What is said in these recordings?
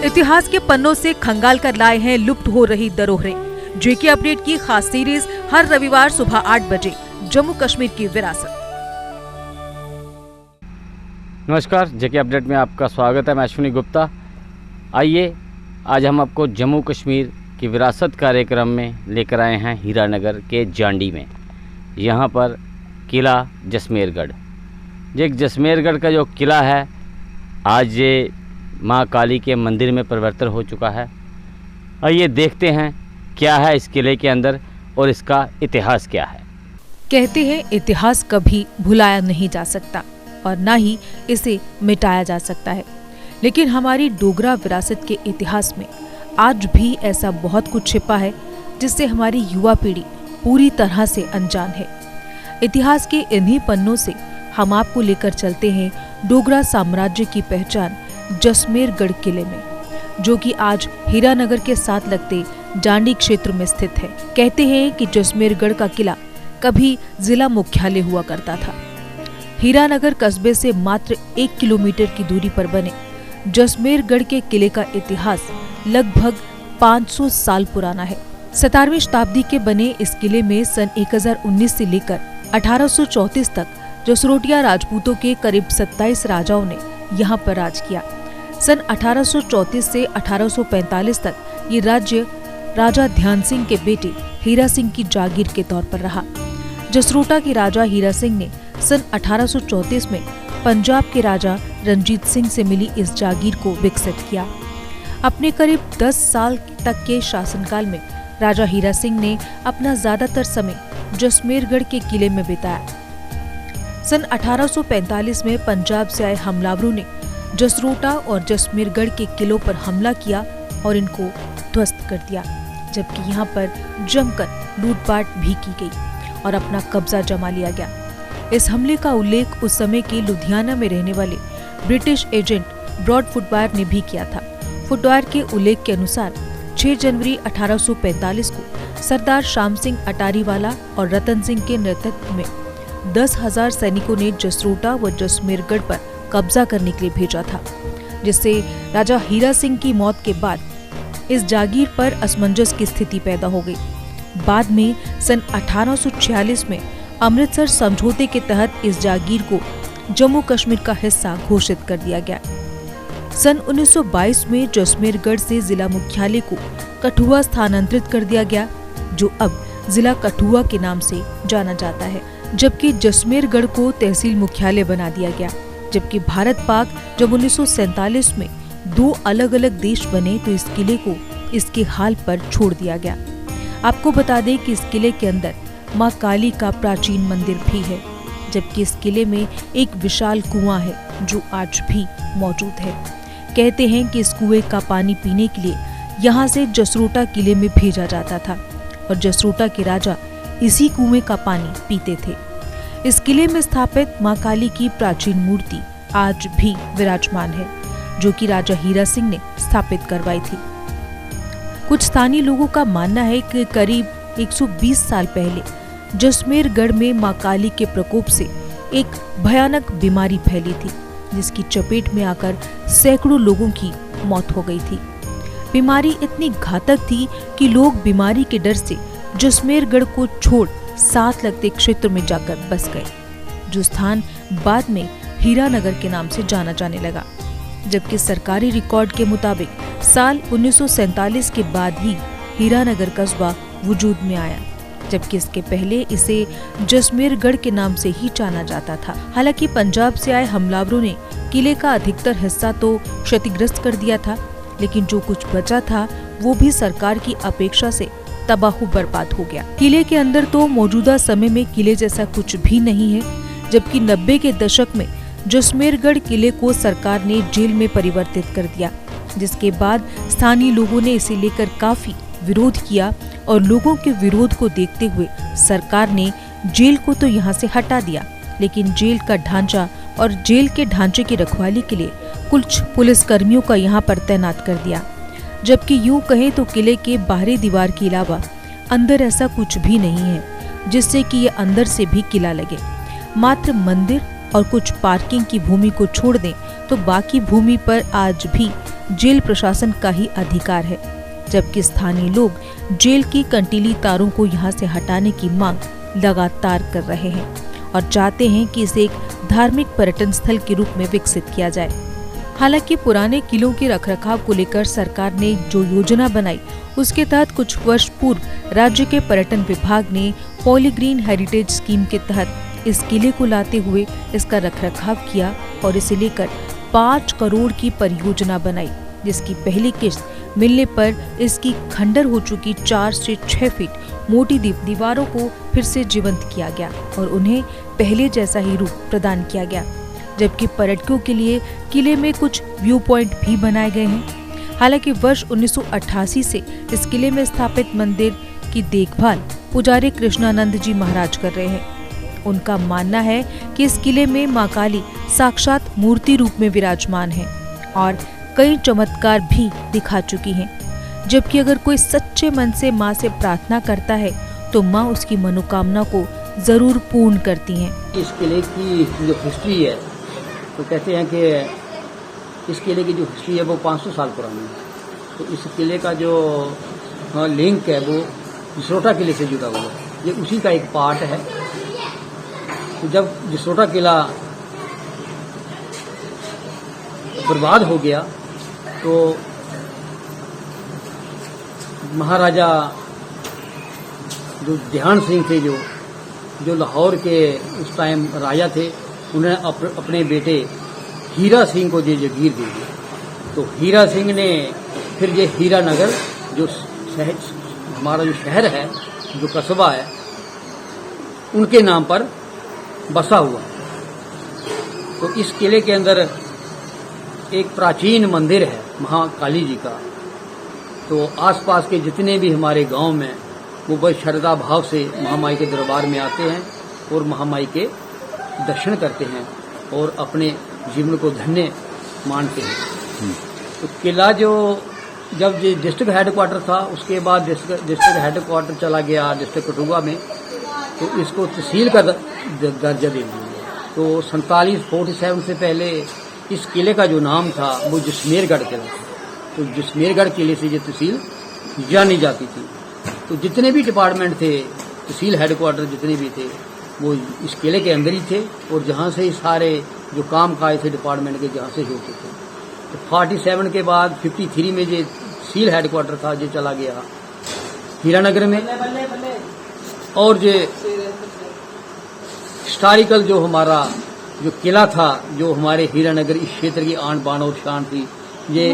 इतिहास के पन्नों से खंगाल कर लाए हैं लुप्त हो रही धरोहरें। जेके अपडेट की खास सीरीज हर रविवार सुबह 8 बजे जम्मू कश्मीर की विरासत। नमस्कार, जेके अपडेट में आपका स्वागत है। मैं अश्विनी गुप्ता। आइए आज हम आपको जम्मू कश्मीर की विरासत कार्यक्रम में लेकर आए हैं हीरानगर के जांडी में। यहाँ पर किला जसमेरगढ़, ये जसमेरगढ़ का जो किला है आज ये माँ काली के मंदिर में परिवर्तित हो चुका है। आइए देखते हैं क्या है इस किले के अंदर और इसका इतिहास क्या है। कहते हैं इतिहास कभी भुलाया नहीं जा सकता और ना ही इसे मिटाया जा सकता है, लेकिन हमारी डोगरा विरासत के इतिहास में आज भी ऐसा बहुत कुछ छिपा है जिससे हमारी युवा पीढ़ी पूरी तरह से अनजान है। इतिहास के इन्हीं पन्नों से हम आपको लेकर चलते हैं डोगरा साम्राज्य की पहचान जसमेरगढ़ किले में, जो कि आज हीरानगर के साथ लगते जांडी क्षेत्र में स्थित है। कहते हैं कि जसमेरगढ़ का किला कभी जिला मुख्यालय हुआ करता था। हीरानगर कस्बे से मात्र 1 किलोमीटर की दूरी पर बने जसमेरगढ़ के किले का इतिहास लगभग 500 साल पुराना है। 17वीं शताब्दी के बने इस किले में सन 1019 से लेकर 1834 तक जसरोटिया राजपूतों के करीब 27 राजाओं ने यहाँ पर राज किया। सन 1834 से 1845 तक ये राज्य राजा ध्यान सिंह के बेटे हीरा सिंह की जागीर के तौर पर रहा। जसरोटा के राजा हीरा सिंह ने सन 1834 में पंजाब के राजा रंजीत सिंह से मिली इस जागीर को विकसित किया। अपने करीब 10 साल तक के शासनकाल में राजा हीरा सिंह ने अपना ज्यादातर समय जसमेरगढ़ के किले में बिताया। सन 1845 में पंजाब से आए हमलावरों ने जसरोटा और जसमेरगढ़ के किलों पर हमला किया और इनको ध्वस्त कर दिया, जबकि यहाँ पर जमकर लूटपाट भी की गई और अपना कब्जा जमा लिया गया। इस हमले का उल्लेख उस समय के लुधियाना में रहने वाले ब्रिटिश एजेंट ब्रॉड फुटवायर ने भी किया था। फुटवायर के उल्लेख के अनुसार 6 जनवरी 1845 को सरदार श्याम सिंह अटारीवाला और रतन सिंह के नेतृत्व में 10,000 सैनिकों ने जसरोटा व जसमेरगढ़ पर कब्जा करने के लिए भेजा था, जिससे राजा हीरा सिंह की मौत के बाद इस जागीर पर असमंजस की स्थिति पैदा हो गई। बाद में सन 1846 में अमृतसर समझौते के तहत इस जागीर को जम्मू कश्मीर का हिस्सा घोषित कर दिया गया। सन 1922 में जसमेरगढ़ से जिला मुख्यालय को कठुआ स्थानांतरित कर दिया गया, जो अब जिला कठुआ के नाम से जाना जाता है, जबकि जसमेरगढ़ को तहसील मुख्यालय बना दिया गया। जबकि भारत पाक जब 1947 में 2 अलग अलग देश बने तो इस किले को इसके हाल पर छोड़ दिया गया। आपको बता दें कि इस किले के अंदर माँ काली का प्राचीन मंदिर भी है, जबकि इस किले में एक विशाल कुआं है जो आज भी मौजूद है। कहते हैं कि इस कुएं का पानी पीने के लिए यहाँ से जसरोटा किले में भेजा जाता था और जसरोटा के राजा इसी कुएं का पानी पीते थे। इस किले में स्थापित माँ काली की प्राचीन मूर्ति आज भी विराजमान है, जो कि राजा हीरा सिंह ने स्थापित करवाई थी। कुछ स्थानीय लोगों का मानना है कि करीब 120 साल पहले जसमेरगढ़ में माँ काली के प्रकोप से एक भयानक बीमारी फैली थी, जिसकी चपेट में आकर सैकड़ों लोगों की मौत हो गई थी। बीमारी इतनी घातक थी कि लोग बीमारी के डर से जसमेरगढ़ को छोड़ साथ लगते क्षेत्र में जाकर बस गए, जो स्थान बाद में हीरानगर के नाम से जाना जाने लगा। जबकि सरकारी रिकॉर्ड के मुताबिक साल 1947 के बाद ही हीरानगर कस्बा वजूद में आया, जबकि इसके पहले इसे जसमेरगढ़ के नाम से ही जाना जाता था। हालांकि पंजाब से आए हमलावरों ने किले का अधिकतर हिस्सा तो क्षतिग्रस्त कर दिया था, लेकिन जो कुछ बचा था वो भी सरकार की अपेक्षा से तबाह बर्बाद हो गया। किले के अंदर तो मौजूदा समय में किले जैसा कुछ भी नहीं है, जबकि 90 के दशक में जसमेरगढ़ किले को सरकार ने जेल में परिवर्तित कर दिया, जिसके बाद स्थानीय लोगों ने इसे लेकर काफी विरोध किया और लोगों के विरोध को देखते हुए सरकार ने जेल को तो यहाँ से हटा दिया, लेकिन जेल का ढांचा और जेल के ढांचे की रखवाली के लिए कुछ पुलिस कर्मियों का यहाँ पर तैनात कर दिया। जबकि यूं कहें तो किले के बाहरी दीवार के अलावा अंदर ऐसा कुछ भी नहीं है जिससे कि ये अंदर से भी किला लगे। मात्र मंदिर और कुछ पार्किंग की भूमि को छोड़ दें तो बाकी भूमि पर आज भी जेल प्रशासन का ही अधिकार है, जबकि स्थानीय लोग जेल की कंटीली तारों को यहाँ से हटाने की मांग लगातार कर रहे हैं और चाहते हैं कि इसे एक धार्मिक पर्यटन स्थल के रूप में विकसित किया जाए। हालांकि पुराने किलों के रखरखाव को लेकर सरकार ने जो योजना बनाई, उसके तहत कुछ वर्ष पूर्व राज्य के पर्यटन विभाग ने पॉलीग्रीन हेरिटेज स्कीम के तहत इस किले को लाते हुए इसका रखरखाव किया और इसे लेकर 5 करोड़ की परियोजना बनाई, जिसकी पहली किस्त मिलने पर इसकी खंडर हो चुकी 4 से 6 फीट मोटी दीवारों को फिर से जीवंत किया गया और उन्हें पहले जैसा ही रूप प्रदान किया गया, जबकि पर्यटकों के लिए किले में कुछ व्यू पॉइंट भी बनाए गए हैं। हालांकि वर्ष 1988 से इस किले में स्थापित मंदिर की देखभाल पुजारी कृष्णानंद जी महाराज कर रहे हैं। उनका मानना है कि इस किले में मां काली साक्षात मूर्ति रूप में विराजमान है और कई चमत्कार भी दिखा चुकी हैं, जबकि अगर कोई सच्चे मन से मां से प्रार्थना करता है तो मां उसकी मनोकामना को जरूर पूर्ण करती हैं। इस किले की जो हिस्ट्री है, तो कहते हैं कि इस किले की जो हिस्ट्री है वो 500 साल पुरानी है। तो इस किले का जो लिंक है वो जसरोटा किले से जुड़ा हुआ है, ये उसी का एक पार्ट है। तो जब जसरोटा किला बर्बाद हो गया तो महाराजा जो ध्यान सिंह थे, जो लाहौर के उस टाइम राजा थे, उन्होंने अपने बेटे हीरा सिंह को ये जगीर दे दी। तो हीरा सिंह ने फिर ये हीरा नगर जो हमारा जो शहर है, जो कस्बा है, उनके नाम पर बसा हुआ। तो इस किले के अंदर एक प्राचीन मंदिर है महाकाली जी का। तो आसपास के जितने भी हमारे गांव में वो बड़े श्रद्धा भाव से महामाई के दरबार में आते हैं और महामाई के दर्शन करते हैं और अपने जीवन को धन्य मानते हैं। तो किला जो जब डिस्ट्रिक्ट हेडक्वार्टर था, उसके बाद डिस्ट्रिक्ट हेडक्वार्टर चला गया डिस्ट्रिक्ट कठुआ में, तो इसको तहसील का दर्जा दे दिया। तो 47 से पहले इस किले का जो नाम था वो जसमेरगढ़ किला था। तो जसमेरगढ़ किले से ये तहसील जानी जाती थी। तो जितने भी डिपार्टमेंट थे, तहसील हेडक्वार्टर जितने भी थे, वो इस किले के अंदर ही थे और जहाँ से ही सारे जो काम काज थे डिपार्टमेंट के, जहाँ से होते थे। तो 47 के बाद 53 में ये तहसील हेडक्वार्टर था, ये चला गया हीरानगर में। और ये हिस्टोरिकल जो हमारा जो किला था, जो हमारे हीरानगर इस क्षेत्र की आन बान और शान थी, ये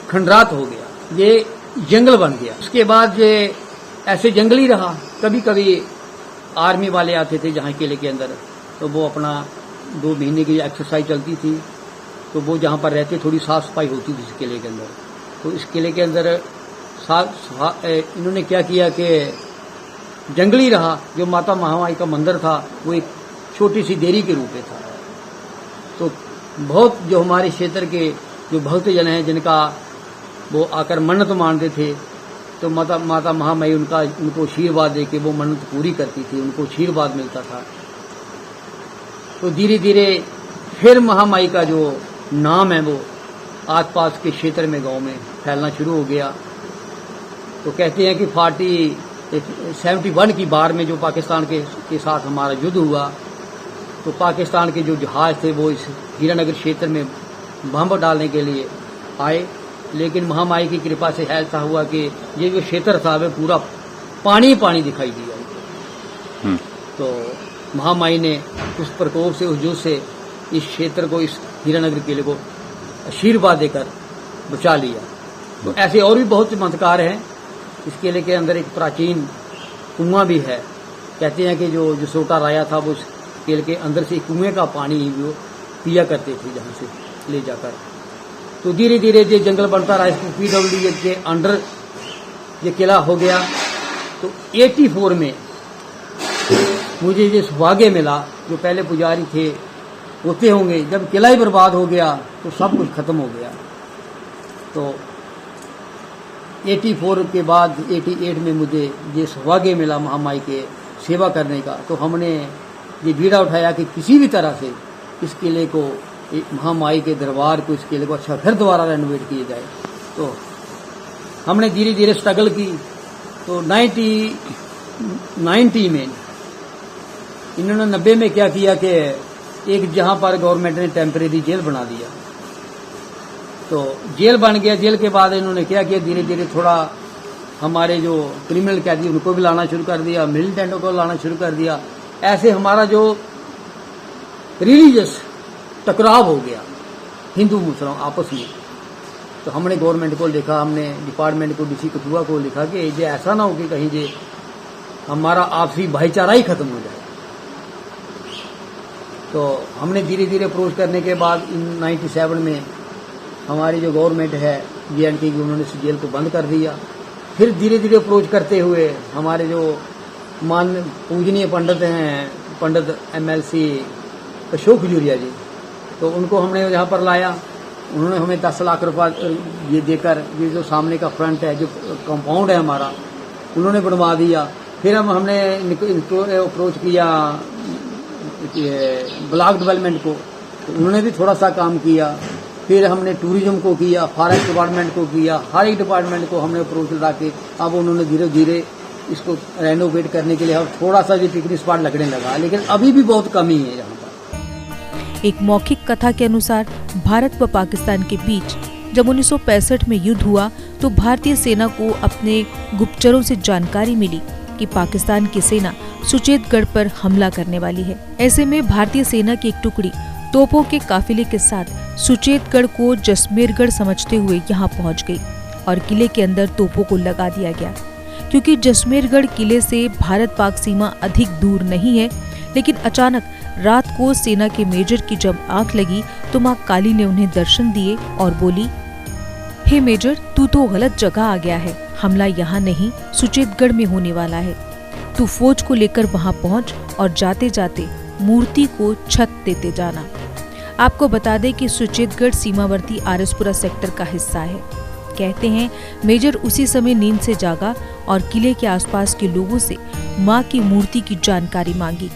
खंडरात हो गया, ये जंगल बन गया। उसके बाद ये ऐसे जंगल ही रहा। कभी कभी आर्मी वाले आते थे जहाँ किले के अंदर, तो वो अपना 2 महीने की एक्सरसाइज चलती थी, तो वो जहाँ पर रहते थोड़ी साफ सफाई होती थी इस किले के अंदर। तो इस किले के अंदर इन्होंने क्या किया कि जंगल ही रहा। जो माता महामाई का मंदिर था वो एक छोटी सी देरी के रूप में था। तो बहुत जो हमारे क्षेत्र के जो भक्तजन हैं, जिनका वो आकर मन्नत मानते थे, तो माता महामाई उनको आशीर्वाद दे के वो मन्नत पूरी करती थी, उनको आशीर्वाद मिलता था। तो धीरे धीरे फिर महामाई का जो नाम है वो आसपास के क्षेत्र में, गांव में फैलना शुरू हो गया। तो कहते हैं कि 71 की बार में जो पाकिस्तान के साथ हमारा युद्ध हुआ, तो पाकिस्तान के जो जहाज थे वो इस हीरानगर क्षेत्र में बम डालने के लिए आए, लेकिन महामाई की कृपा से ऐसा हुआ कि ये जो क्षेत्र था वह पूरा पानी दिखाई दिया। तो महामाई ने उस प्रकोप से, उस युद्ध से इस क्षेत्र को, इस हीरानगर किले को आशीर्वाद देकर बचा लिया। तो ऐसे और भी बहुत चमत्कार हैं। इस किले के अंदर एक प्राचीन कुआं भी है। कहते हैं कि जो जसरोटा राजा था वो उस किले के अंदर से कुएं का पानी ही वो पिया करते थे जहाँ से ले जाकर। तो धीरे धीरे ये जंगल बनता रहा, इसको PWD के अंडर ये किला हो गया। तो 84 में मुझे ये सौभाग्य मिला, जो पहले पुजारी थे होते होंगे, जब किला ही बर्बाद हो गया तो सब कुछ खत्म हो गया। तो 84 के बाद 88 में मुझे ये सौभाग्य मिला महामाई के सेवा करने का। तो हमने ये बीड़ा उठाया कि किसी भी तरह से इस किले को महामाई के दरबार को, इस किले को अच्छा फिर दोबारा रेनोवेट किया जाए। तो हमने धीरे धीरे स्ट्रगल की। तो 1990 में इन्होंने 90 में क्या किया कि एक जहां पर गवर्नमेंट ने टेम्परेरी जेल बना दिया। तो जेल बन गया। जेल के बाद इन्होंने क्या किया, धीरे धीरे थोड़ा हमारे जो क्रिमिनल कैदी उनको भी लाना शुरू कर दिया, मिलिटेंटों को लाना शुरू कर दिया। ऐसे हमारा जो रिलीजियस टकराव हो गया हिंदू मुसलमान आपस में। तो हमने गवर्नमेंट को लिखा, हमने डिपार्टमेंट को, डीसी कठुआ को लिखा कि ये ऐसा ना हो कि कहीं ये हमारा आपसी भाईचारा ही खत्म हो जाए। तो हमने धीरे धीरे अप्रोच करने के बाद 97 में हमारी जो गवर्नमेंट है JNK की, उन्होंने इस जेल को बंद कर दिया। फिर धीरे धीरे अप्रोच करते हुए हमारे जो मान पूजनीय पंडित हैं, पंडित MLC अशोक खजूरिया जी, तो उनको हमने यहाँ पर लाया। उन्होंने हमें 10 लाख रुपया ये देकर, ये जो सामने का फ्रंट है, जो कंपाउंड है हमारा, उन्होंने बनवा दिया। फिर हमने इनको अप्रोच किया ब्लॉक डेवलपमेंट को, तो उन्होंने भी थोड़ा सा काम किया। फिर हमने टूरिज्म को किया, फॉरेस्ट डिपार्टमेंट को किया, हर एक डिपार्टमेंट को हमने अप्रोच लगा के अब उन्होंने धीरे धीरे इसको रेनोवेट करने के लिए अब थोड़ा सा जो पिकनिक स्पॉट लगने लगा, लेकिन अभी भी बहुत कमी है यहाँ पर। एक मौखिक कथा के अनुसार भारत व पाकिस्तान के बीच जब 1965 में युद्ध हुआ तो भारतीय सेना को अपने गुप्तचरों से जानकारी मिली कि पाकिस्तान की सेना सुचेतगढ़ पर हमला करने वाली है। ऐसे में भारतीय सेना की एक टुकड़ी तोपों के काफिले के साथ सुचेतगढ़ को जसमेरगढ़ समझते हुए यहाँ पहुँच गई और किले के अंदर तोपों को लगा दिया गया। क्योंकि जसमेरगढ़ किले से भारत पाक सीमा अधिक दूर नहीं है, लेकिन अचानक रात को सेना के मेजर की जब आंख लगी तो माँ काली ने उन्हें दर्शन दिए और बोली, हे मेजर, तू तो गलत जगह आ गया है। हमला यहाँ नहीं, सुचेतगढ़ में होने वाला है। तू फौज को लेकर वहाँ पहुँच और जाते जाते मूर्ति को छत देते जाना। आपको बता दें कि सुचेतगढ़ सीमावर्ती आरसपुरा सेक्टर का हिस्सा है। कहते हैं मेजर उसी समय नींद से जागा और किले के आसपास के लोगों से माँ की मूर्ति की जानकारी मांगी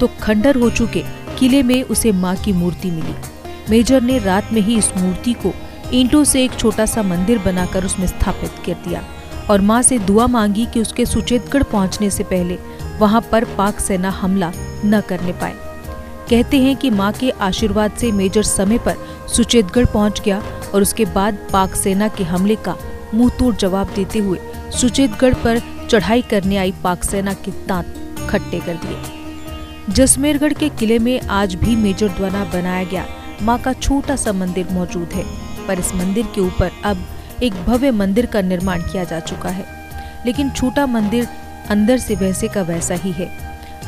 तो खंडर हो चुके किले में उसे माँ की मूर्ति मिली। मेजर ने रात में ही इस मूर्ति को ईंटों से एक छोटा सा मंदिर बनाकर उसमें स्थापित कर दिया और माँ से दुआ मांगी कि उसके सुचेतगढ़ पहुँचने से पहले वहाँ पर पाक सेना हमला न करने पाए। कहते हैं कि माँ के आशीर्वाद से मेजर समय पर सुचेतगढ़ पहुँच गया और उसके बाद पाक सेना के हमले का मुंह तोड़ जवाब देते हुए सुचेतगढ़ पर चढ़ाई करने आई पाक सेना के दांत खट्टे कर दिए। जसमेरगढ़ के किले में आज भी मेजर द्वारा बनाया गया माँ का छोटा सा मंदिर मौजूद है, पर इस मंदिर के ऊपर अब एक भव्य मंदिर का निर्माण किया जा चुका है, लेकिन छोटा मंदिर अंदर से वैसे का वैसा ही है।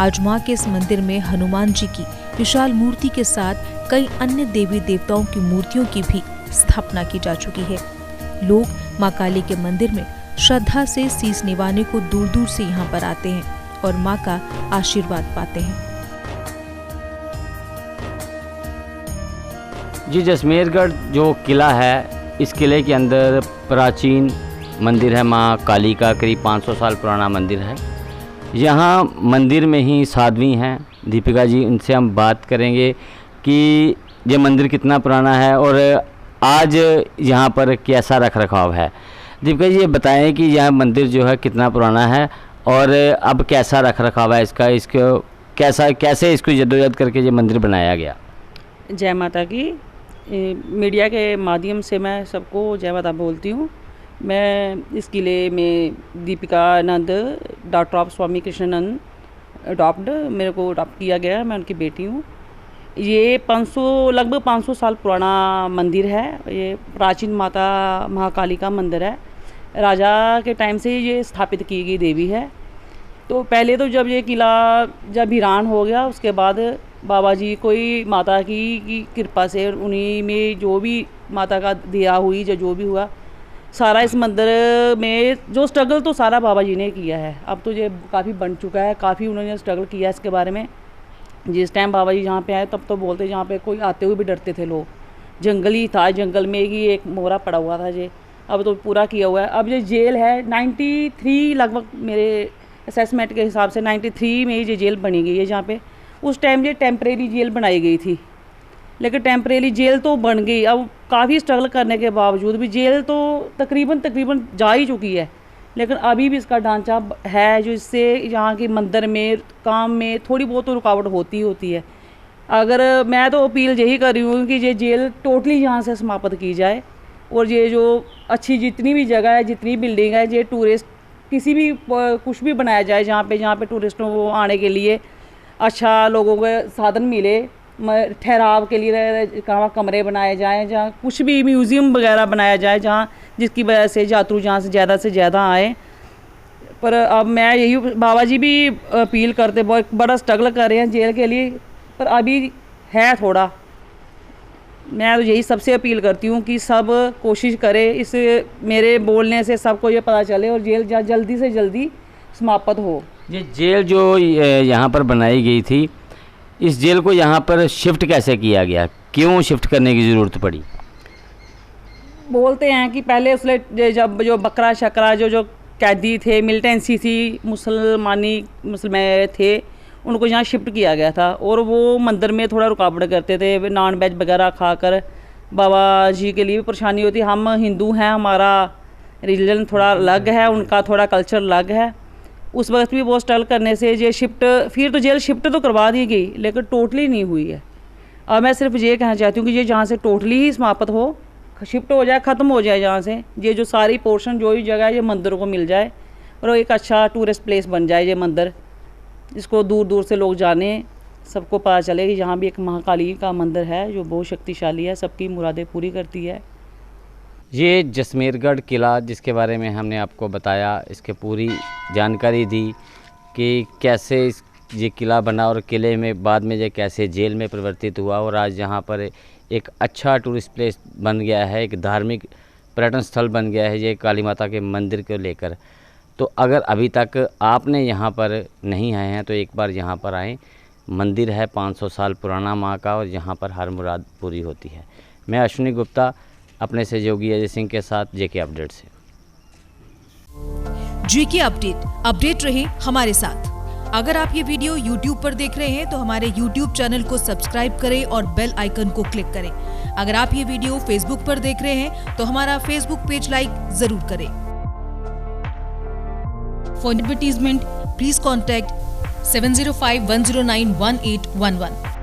आज माँ के इस मंदिर में हनुमान जी की विशाल मूर्ति के साथ कई अन्य देवी देवताओं की मूर्तियों की भी स्थापना की जा चुकी है। लोग माँ काली के मंदिर में श्रद्धा से शीश निवाने को दूर दूर से यहाँ पर आते हैं और माँ का आशीर्वाद पाते हैं। जी, जसमेरगढ़ जो किला है, इस किले के अंदर प्राचीन मंदिर है माँ काली का, करीब 500 साल पुराना मंदिर है। यहाँ मंदिर में ही साध्वी हैं दीपिका जी, उनसे हम बात करेंगे कि ये मंदिर कितना पुराना है और आज यहाँ पर कैसा रख रखाव है। दीपिका जी, ये बताएं कि यह मंदिर जो है कितना पुराना है और अब कैसा रख रखाव है इसको कैसे इसको जद्दोजहद करके ये मंदिर बनाया गया। जय माता की। मीडिया के माध्यम से मैं सबको जय माता बोलती हूँ। मैं इस किले में Deepika Nand, doctor of Swami Krishnanand adopt, मेरे को अडॉप्ट किया गया है, मैं उनकी बेटी हूँ। ये लगभग 500 साल पुराना मंदिर है। ये प्राचीन माता महाकाली का मंदिर है। राजा के टाइम से ये स्थापित की गई देवी है। तो पहले तो जब ये किला वीरान हो गया, उसके बाद बाबा जी कोई माता की कृपा से उन्हीं में जो भी माता का दया हुई, जो भी हुआ, सारा इस मंदिर में जो स्ट्रगल तो सारा बाबा जी ने किया है। अब तो ये काफ़ी बन चुका है, काफ़ी उन्होंने स्ट्रगल किया इसके बारे में। जिस टाइम बाबा जी यहाँ पे आए तब तो बोलते यहाँ पे कोई आते हुए भी डरते थे लोग। जंगल ही था, जंगल में ही एक मोहरा पड़ा हुआ था ये, अब तो पूरा किया हुआ है। अब ये जेल है 93 लगभग, मेरे असेसमेंट के हिसाब से 93 में ये जेल बनी गई है, जहाँ पे उस टाइम ये टेम्परेरी जेल बनाई गई थी। लेकिन टेम्परेरी जेल तो बन गई। अब काफ़ी स्ट्रगल करने के बावजूद भी जेल तो तकरीबन जा ही चुकी है, लेकिन अभी भी इसका ढांचा है जो इससे यहाँ के मंदिर में काम में थोड़ी बहुत तो रुकावट होती है। अगर मैं तो अपील यही कर रही हूँ कि ये जेल टोटली यहाँ से समाप्त की जाए, और ये जो अच्छी जितनी भी जगह है, जितनी बिल्डिंग है, ये टूरिस्ट किसी भी कुछ भी बनाया जाए जहाँ पे टूरिस्टों को आने के लिए अच्छा लोगों को साधन मिले, ठहराव के लिए कहाँ कमरे बनाए जाएँ, जहाँ कुछ भी म्यूज़ियम वगैरह बनाया जाए जहाँ जिसकी वजह से यात्रु जहाँ से ज़्यादा आए। पर अब मैं यही बाबा जी भी अपील करते, बहुत बड़ा स्ट्रगल कर रहे हैं जेल के लिए, पर अभी है थोड़ा। मैं तो यही सबसे अपील करती हूँ कि सब कोशिश करें, इस मेरे बोलने से सबको ये पता चले और जेल जल्दी से जल्दी समाप्त हो। ये जेल जो यहाँ पर बनाई गई थी, इस जेल को यहाँ पर शिफ्ट कैसे किया गया, क्यों शिफ्ट करने की ज़रूरत पड़ी? बोलते हैं कि पहले उसने जब जो बकरा शकरा जो कैदी थे, मिलिटेंसी थी, मुसलमान थे, उनको यहाँ शिफ्ट किया गया था, और वो मंदिर में थोड़ा रुकावट करते थे, नॉन वेज वगैरह खाकर बाबा जी के लिए भी परेशानी होती। हम हिंदू हैं, हमारा रिलीजन थोड़ा अलग है, उनका थोड़ा कल्चर अलग है। उस वक्त भी बहुत स्ट्रगल करने से ये शिफ्ट, फिर तो जेल शिफ्ट तो करवा दी गई, लेकिन टोटली नहीं हुई है। अब मैं सिर्फ ये कहना चाहती हूँ कि ये जहाँ से टोटली ही समाप्त हो, शिफ्ट हो जाए, ख़त्म हो जाए यहाँ से, ये जो सारी पोर्शन जो भी जगह है ये मंदिरों को मिल जाए, और एक अच्छा टूरिस्ट प्लेस बन जाए ये मंदिर, जिसको दूर दूर से लोग जाने, सबको पता चले कि यहाँ भी एक महाकाली का मंदिर है जो बहुत शक्तिशाली है, सबकी मुरादें पूरी करती है। ये जसमेरगढ़ किला जिसके बारे में हमने आपको बताया, इसके पूरी जानकारी दी कि कैसे ये किला बना और किले में बाद में ये कैसे जेल में परिवर्तित हुआ, और आज यहाँ पर एक अच्छा टूरिस्ट प्लेस बन गया है, एक धार्मिक पर्यटन स्थल बन गया है ये काली माता के मंदिर को लेकर। तो अगर अभी तक आपने यहाँ पर नहीं आए हैं तो एक बार यहाँ पर आएँ। मंदिर है 500 साल पुराना माँ का, और यहाँ पर हर मुराद पूरी होती है। मैं अश्विनी गुप्ता अपने सहयोगी अजय सिंह के साथ जेके अपडेट से। जेके अपडेट रहे हमारे साथ। अगर आप ये वीडियो YouTube पर देख रहे हैं तो हमारे YouTube चैनल को सब्सक्राइब करें और बेल आइकन को क्लिक करें। अगर आप ये वीडियो Facebook पर देख रहे हैं तो हमारा Facebook पेज लाइक जरूर करें। For advertisement please contact 705-109-1811।